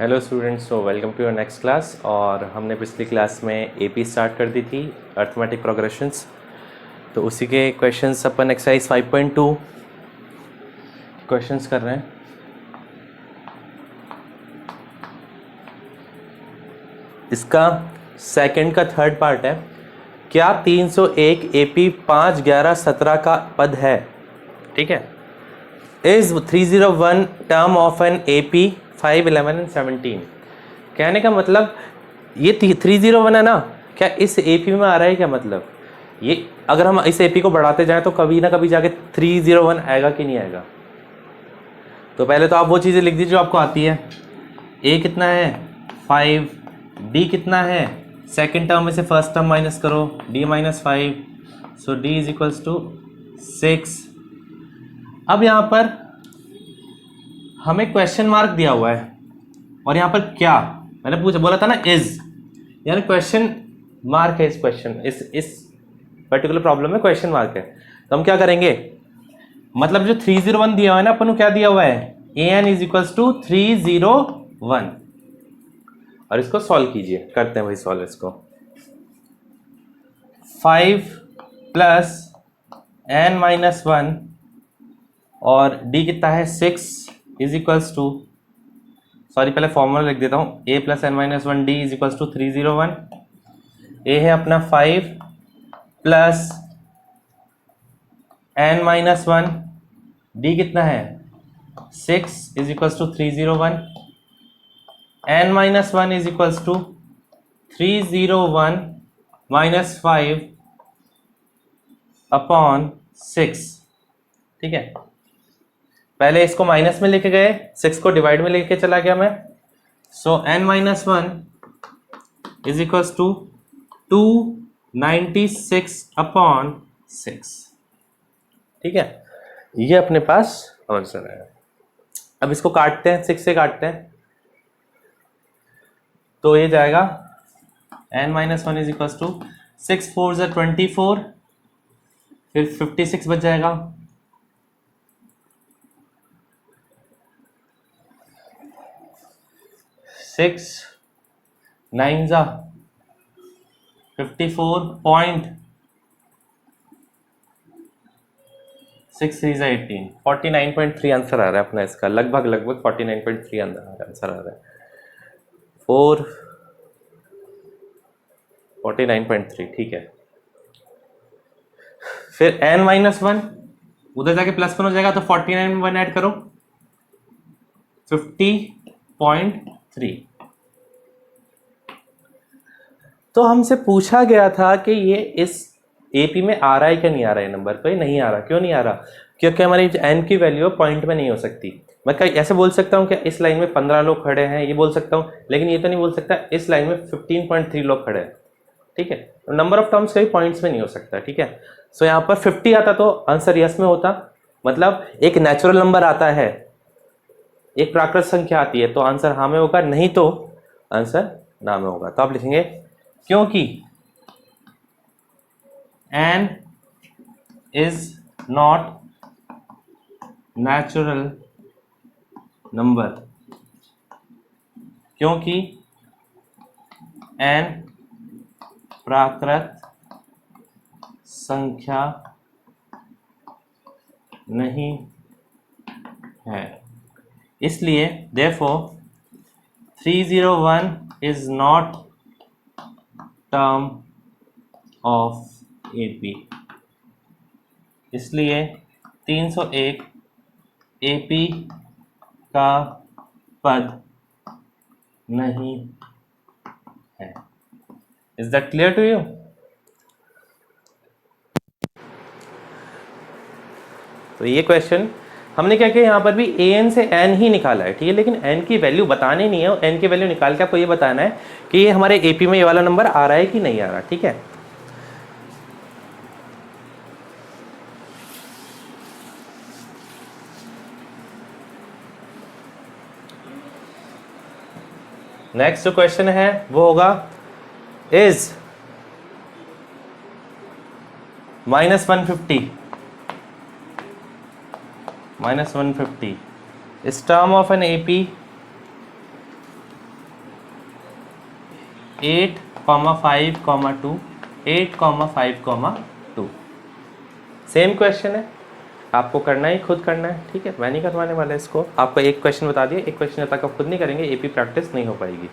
Hello students, so welcome to your next class. और हमने पिछली क्लास में एपी स्टार्ट कर दी थी, अर्थमेटिक प्रोग्रेशंस। तो उसी के क्वेश्चंस अपन एक्सरसाइज 5.2 क्वेश्चंस कर रहे हैं। इसका सेकंड का थर्ड पार्ट है, क्या 301 एपी 5, 11, 17 का पद है? ठीक है। Is 301 term of an AP 5, 11 and 17। कहने का मतलब ये 301 है ना, क्या इस एपी में आ रहा है? क्या मतलब ये अगर हम इस एपी को बढ़ाते जाएं तो कभी ना कभी जाके 301 आएगा कि नहीं आएगा? तो पहले तो आप वो चीज़ें लिख दीजिए जो आपको आती है। ए कितना है? 5। डी कितना है? सेकेंड टर्म में से फर्स्ट टर्म माइनस करो, d -5, so d is equals to 6। अब यहाँ पर हमें क्वेश्चन मार्क दिया हुआ है और यहाँ पर क्या मैंने बोला था ना, इज, यानी क्वेश्चन मार्क है। इस क्वेश्चन इस पर्टिकुलर प्रॉब्लम में क्वेश्चन मार्क है। तो हम क्या करेंगे, मतलब जो 301 दिया हुआ है ना, अपन को क्या दिया हुआ है? an is equals to 301। और इसको सॉल्व कीजिए, करते हैं वही सॉल्व। इसको 5 प्लस n-1 और d कितना है? 6 इज इक्वल्स टू, सॉरी पहले फॉर्मूला लिख देता हूँ, a plus n-1 d is equals to 301। a है अपना 5 प्लस n-1, d कितना है? 6 is equals to 301। n-1 is equals to 301 minus 5 upon 6। ठीक है, पहले इसको माइनस में लेके गए, 6 को डिवाइड में लेके चला गया मैं। So n-1 is equals to 296 upon 6। ठीक है, ये अपने पास आंसर है। अब इसको काटते हैं, 6 से काटते हैं तो ये जाएगा n-1 इज इक्वल्स टू 6 4 ज़ा 24, फिर 56 बच जाएगा। 6 9 ज़ा 54 पॉइंट 6 3 ज़ा 18, 49.3 आंसर आ रहा है अपना इसका। लगभग 49.3 आंसर आ रहा है। 49.3। ठीक है, फिर n-1 उधर जाके +1 हो जाएगा तो 49 में 1 ऐड करो, 50.3। तो हमसे पूछा गया था कि ये इस एपी में आ रहा है क्या नहीं आ रहा है नंबर पे? नहीं आ रहा। क्यों नहीं आ रहा? क्योंकि हमारी n की वैल्यू पॉइंट में नहीं हो सकती। मैं ऐसे बोल सकता हूँ कि इस लाइन में 15 लोग खड़े हैं, ये बोल सकता हूँ, लेकिन ये तो नहीं बोल सकता इस लाइन में 15.3 लोग खड़े हैं। ठीक है, नंबर ऑफ टर्म्स कभी पॉइंट्स में नहीं हो सकता। ठीक है, सो यहाँ पर 50 आता तो आंसर यस में होता, मतलब एक नेचुरल नंबर आता है, एक प्राकृत संख्या आती है तो आंसर हाँ में होगा, नहीं तो आंसर ना में होगा। तो आप लिखेंगे क्योंकि n is not natural number, क्योंकि n प्राकृत संख्या नहीं है, इसलिए therefore 301 is not term of AP, इसलिए 301 AP का पद नहीं है। Is that clear to you? तो ये क्वेश्चन हमने क्या किया, यहाँ पर भी an से n ही निकाला है। ठीक है, लेकिन n की वैल्यू बतानी नहीं है, n की वैल्यू निकाल के आपको ये बताना है कि ये हमारे एपी में ये वाला नंबर आ रहा है कि नहीं आ रहा। ठीक है, नेक्स्ट जो क्वेश्चन है वो होगा is -150 -150 is term of an AP 8,5,2, 8,5,2। Same question है, आपको करना ही खुद करना है, ठीक है, मैं नहीं करवाने वाला इसको। आपको एक क्वेश्चन बता दिया, एक क्वेश्चन तक आप खुद नहीं करेंगे, एपी प्रैक्टिस नहीं हो पाएगी।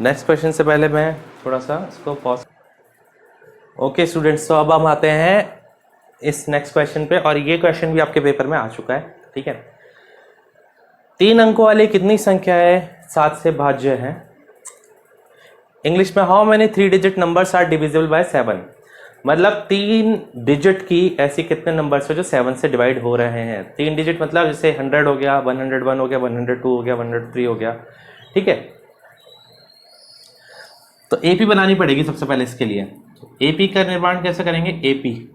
नेक्स्ट क्वेश्चन से पहले मैं थोड़ा सा इसको पॉज। ओके स्टूडेंट्स, तो अब हम आते हैं इस नेक्स्ट क्वेश्चन पे, और ये क्वेश्चन भी आपके पेपर में आ चुका है, ठीक है। 3 अंकों वाली कितनी संख्या है 7 से भाज्य है? इंग्लिश में how many 3 digit numbers are divisible by 7? मतलब 3 डिजिट की ऐसी कितने नंबर्स है जो 7 से डिवाइड हो रहे हैं। 3 डिजिट मतलब जैसे 100 हो गया, 101 हो गया, 102 हो गया, 103 हो गया, ठीक है। तो एपी बनानी पड़ेगी सबसे पहले इसके लिए। एपी का निर्माण कैसे करेंगे? एपी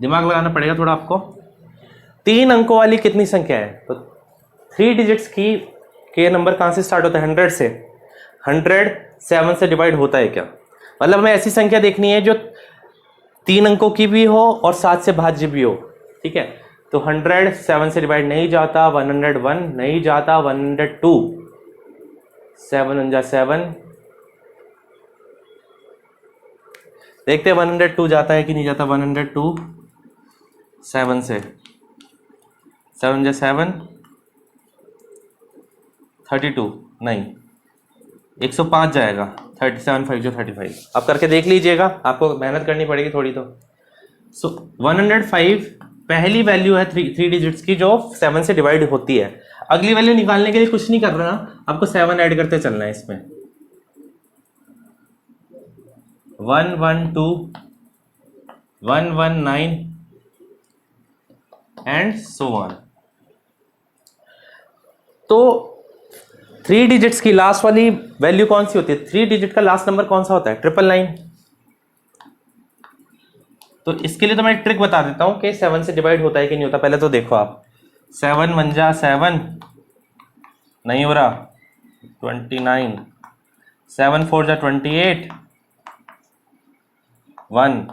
दिमाग लगाना पड़ेगा थोड़ा आपको। 3 अंकों वाली कितनी संख्या है? तो 3 डिजिट्स की के नंबर कहां से स्टार्ट होता है? 100 से। 100 7 से डिवाइड होता है क्या? मतलब हमें ऐसी संख्या देखनी है जो 3 अंकों की भी हो और 7 से भाज्य भी हो, ठीक है। तो 100 7 से डिवाइड नहीं जाता, 101 नहीं जाता, 102 7 1 7, देखते हैं 102 जाता है कि नहीं जाता। 102 7 से, 7 7 32 नहीं, 105 जाएगा। 37 5 35। अब करके देख लीजिएगा, आपको मेहनत करनी पड़ेगी थोड़ी तो। सो 105 पहली वैल्यू है 3 डिजिट्स की जो 7 से डिवाइड होती है। अगली वैल्यू निकालने के लिए कुछ नहीं करना, आपको 7 ऐड करते चलना है इसमें। 112 119 एंड सो ऑन। तो 3 डिजिट्स की लास्ट वाली वैल्यू कौन सी होती है? 3 डिजिट का लास्ट नंबर कौन सा होता है? 999। तो इसके लिए तो मैं ट्रिक बता देता हूं कि 7 से डिवाइड होता है कि नहीं होता। पहले तो देखो आप, 7 1 7 नहीं हो रहा, 29, 7 4 28, 1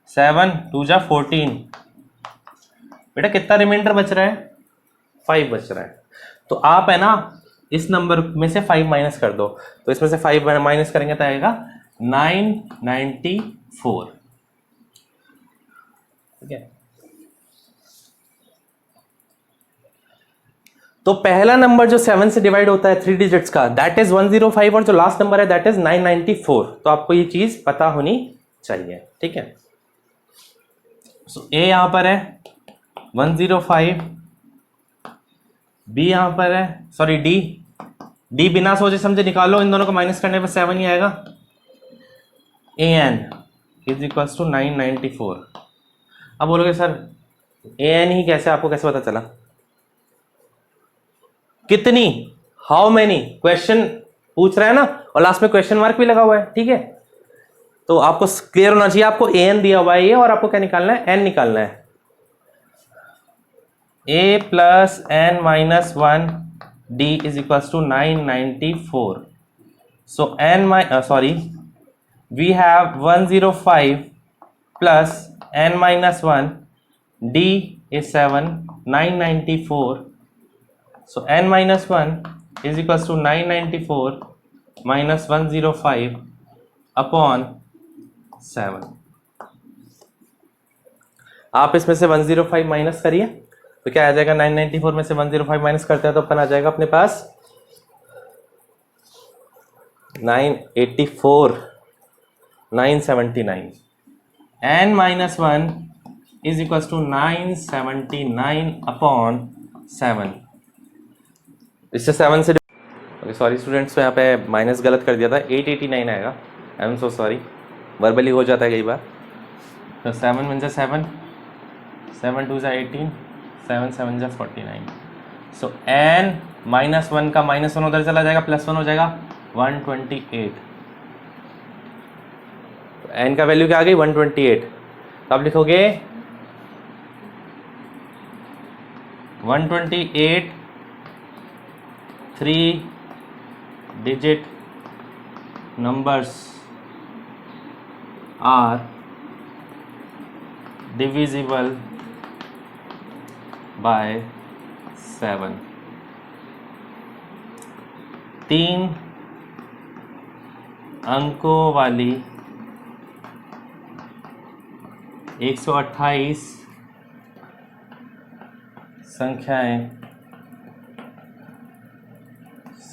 7 2 14। बेटा कितना रिमाइंडर बच रहा है? 5 बच रहा है। तो आप है ना इस नंबर में से 5 माइनस कर दो, तो इसमें से 5 माइनस करेंगे तो आएगा 994, ठीक है। तो पहला नंबर जो 7 से डिवाइड होता है 3 डिजिट्स का, दैट इज 105, और जो लास्ट नंबर है दैट इज 994। तो आपको ये चीज पता होनी चाहिए, ठीक है। सो ए यहां पर है 105, बी यहां पर है, सॉरी डी बिना सोचे समझे निकालो, इन दोनों को माइनस करने पर 7 ही आएगा। ए एन इज इक्वल टू 994। अब बोलोगे सर ए एन ही कैसे, आपको कैसे पता चला? कितनी, हाउ मेनी, क्वेश्चन पूछ रहा है ना, और लास्ट में क्वेश्चन मार्क भी लगा हुआ है, ठीक है। तो आपको क्लियर होना चाहिए, आपको ए एन दिया हुआ है ये, और आपको क्या निकालना है? एन निकालना है। a plus N minus 1 d is equal to 994। So n sorry we have 105 plus N minus 1 d is 7, 994। So n minus 1 is equals to 994 minus 105 upon 7। आप इसमें से 105 माइनस करिए तो क्या आ जाएगा? 994 में से 105 माइनस करते हैं तो अपन आ जाएगा अपने पास 984 979। n minus 1 is equals to 979 upon 7। इससे 7 से सॉरी स्टूडेंट्स, तो यहाँ पे माइनस गलत कर दिया था, 889 आएगा। I am so sorry, verbally हो जाता है कई बार। तो 7 1 जा 7, 7 2 जा 18, 7 7 जा 49। सो n माइनस 1 का माइनस 1 उधर चला जाएगा, प्लस 1 हो जाएगा 128। तो n का वैल्यू क्या आ गई? 128। तो आप लिखोगे 128 3 digit numbers are divisible by 7। 3 अंकों वाली 128 संख्याएं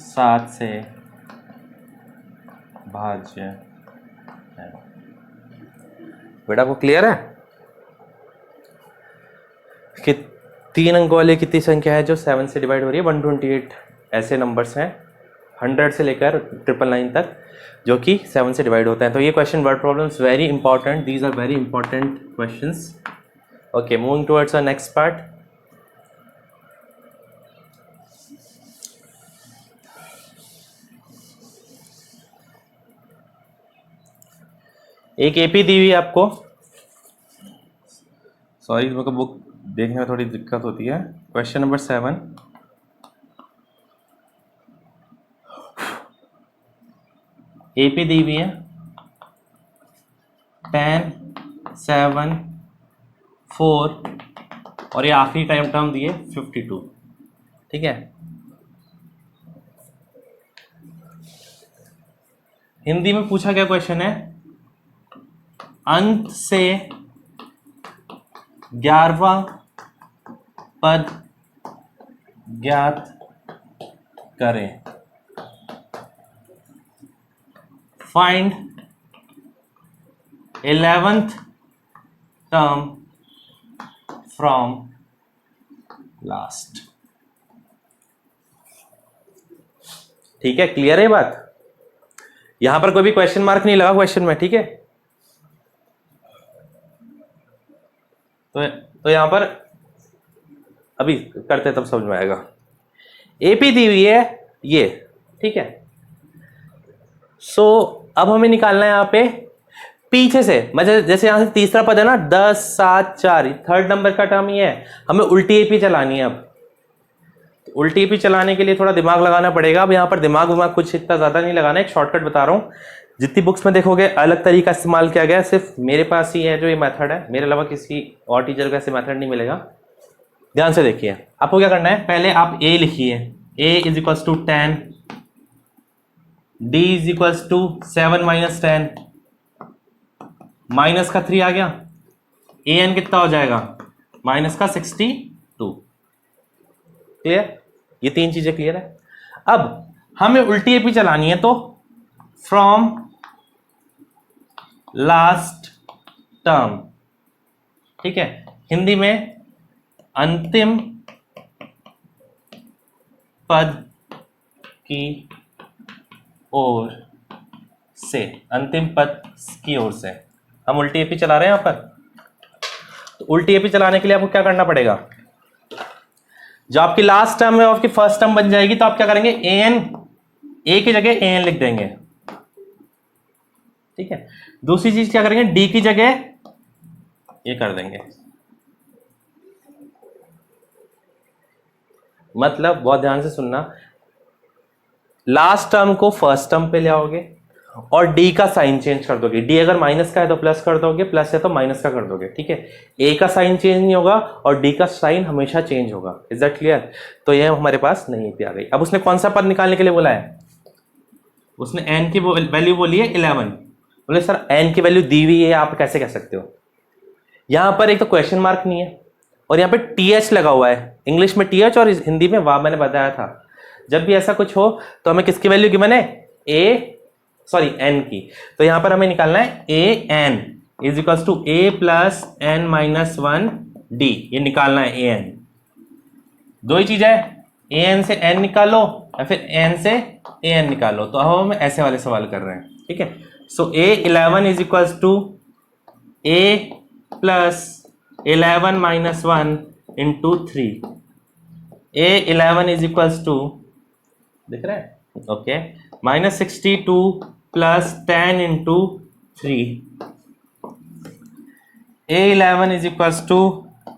7 से भाज्य है। बेटा आपको क्लियर है कि 3 अंकों वाली कितनी संख्या है जो 7 से डिवाइड हो रही है? 128 ऐसे नंबर्स हैं 100 से लेकर 999 तक जो कि 7 से डिवाइड होता है। तो ये question word problems very important, these are very important questions. Okay, moving towards our next part. एक एपी दी हुई है आपको, सॉरी मेरे को बुक देखने में थोड़ी दिक्कत होती है। क्वेश्चन नंबर 7, एपी दी हुई है 10, 7, 4 और ये आखिरी टाइम टर्म दिए 52। ठीक है, हिंदी में पूछा गया क्वेश्चन है अंत से 11वां पद ज्ञात करें। Find 11th term from last. ठीक है, क्लियर है बात? यहां पर कोई भी क्वेश्चन मार्क नहीं लगा क्वेश्चन में। ठीक है, तो यहां पर अभी करते तब समझ में आएगा। एपी दी हुई है ये, ठीक है। सो अब हमें निकालना है यहां पे पीछे से, मतलब जैसे यहां से तीसरा पद है ना 10, 7, 4, थर्ड नंबर का टर्म ये है, हमें उल्टी एपी चलानी है। अब उल्टी एपी चलाने के लिए थोड़ा दिमाग लगाना पड़ेगा। अब यहाँ पर दिमाग कुछ इतना ज्यादा नहीं लगाना है, एक शॉर्टकट बता रहा हूँ। जितनी बुक्स में देखोगे अलग तरीका इस्तेमाल किया गया है, सिर्फ मेरे पास ही है जो ये मेथड है, मेरे अलावा किसी और टीचर को ऐसे मेथड नहीं मिलेगा। ध्यान से देखिए, आपको क्या करना है, पहले आप ए लिखिए, a is equals to 10, d is equals to 7 minus 10, minus का 3 आ गया, an कितना हो जाएगा माइनस का 62। क्लियर? ये 3 चीजें क्लियर है। अब हमें उल्टी एपी चलानी है, तो फ्रॉम लास्ट टर्म, ठीक है, हिंदी में अंतिम पद की ओर से, अंतिम पद की ओर से हम उल्टी एपी चला रहे हैं यहां पर। तो उल्टी एपी चलाने के लिए आपको क्या करना पड़ेगा, जो आपकी लास्ट टर्म है आपकी फर्स्ट टर्म बन जाएगी, तो आप क्या करेंगे, ए की जगह एन लिख देंगे। ठीक है, दूसरी चीज क्या करेंगे, डी की जगह ये कर देंगे। मतलब बहुत ध्यान से सुनना, लास्ट टर्म को फर्स्ट टर्म पे ले आओगे और डी का साइन चेंज कर दोगे। डी अगर माइनस का है तो प्लस कर दोगे, प्लस है तो माइनस का कर दोगे। ठीक है, ए का साइन चेंज नहीं होगा और डी का साइन हमेशा चेंज होगा। Is that clear? तो ये हमारे पास नहीं पे आ गई। अब उसने कौन सा पद निकालने के लिए बोला है, उसने एन की वैल्यू बोली है 11। बोले सर एन की वैल्यू दी हुई है, आप कैसे कह सकते हो? यहां पर एक तो क्वेश्चन मार्क नहीं है और यहाँ पे टीएच लगा हुआ है, इंग्लिश में टीएच और हिंदी में वाह। मैंने बताया था जब भी ऐसा कुछ हो तो हमें किसकी वैल्यू गिवन है, एन की। तो यहां पर हमें निकालना है A N is equals to A plus N minus 1 D. ये निकालना है ए एन। दो ही चीज है, ए एन से एन निकालो या फिर एन से ए एन निकालो। तो अब हम ऐसे वाले सवाल कर रहे हैं। ठीक है, so A11 is equals to A plus 11 minus 1 into 3। A11 is equals to, दिख रहा है? Okay, minus 62 plus 10 into 3। A11 is equals to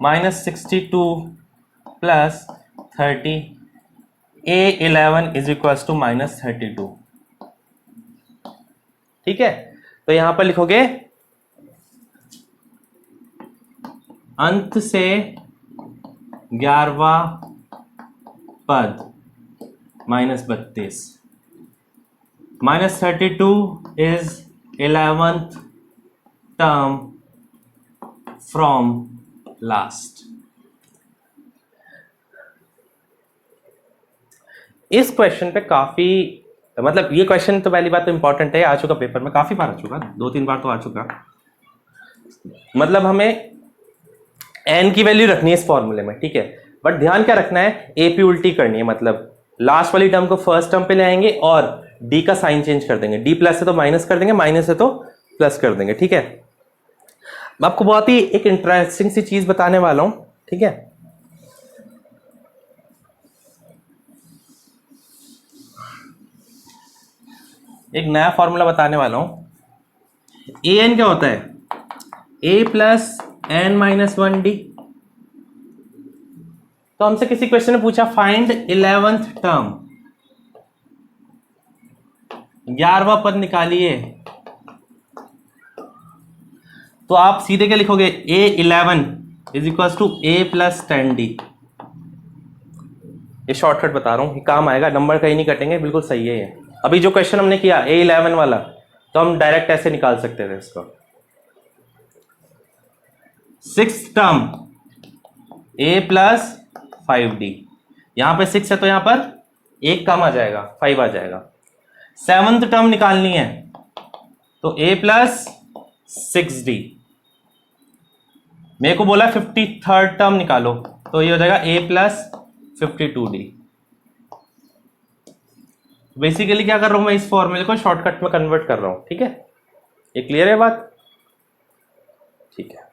minus 62 plus 30। A11 is equals to minus 32। ठीक है, तो यहां पर लिखोगे अंत से 11वां पद -32, -32 is 11th term from last। इस क्वेश्चन पे काफी, मतलब ये क्वेश्चन तो पहली बात तो इंपॉर्टेंट है, आ चुका पेपर में, काफी बार आ चुका, 2-3 बार तो आ चुका। मतलब हमें n की वैल्यू रखनी है इस फॉर्मूले में, ठीक है, बट ध्यान क्या रखना है, AP उल्टी करनी है, मतलब लास्ट वाली टर्म को फर्स्ट टर्म पे ले आएंगे और d का साइन चेंज कर देंगे, d प्लस है तो माइनस कर देंगे, माइनस है तो प्लस कर देंगे, ठीक है। मैं आपको बहुत ही एक इंटरेस्टिंग सी चीज बताने वाला हूं, ठीक है। एक नया फॉर्मूला बताने वाला हूं। an क्या होता है, a plus n minus 1d। तो हमसे किसी क्वेश्चन ने पूछा फाइंड 11th टर्म, 11वां पद निकालिए, तो आप सीधे क्या लिखोगे, a11 is equal to a plus 10d। ये शॉर्टकट बता रहा हूं, ये काम आएगा, नंबर कहीं नहीं कटेंगे, बिल्कुल सही है ये। अभी जो क्वेश्चन हमने किया a11 वाला, तो हम डायरेक्ट ऐसे निकाल सकते थे इसको। 6th term a plus 5d, यहां पे 6 है तो यहां पर एक कम आ जाएगा, 5 आ जाएगा। 7th टर्म निकालनी है तो a प्लस 6d। मेरे को बोला 53rd टर्म निकालो, तो ये हो जाएगा a प्लस 52d। बेसिकली क्या कर रहा हूं मैं, इस फॉर्मूले को शॉर्टकट में कन्वर्ट कर रहा हूं, ठीक है। ये क्लियर है बात, ठीक है।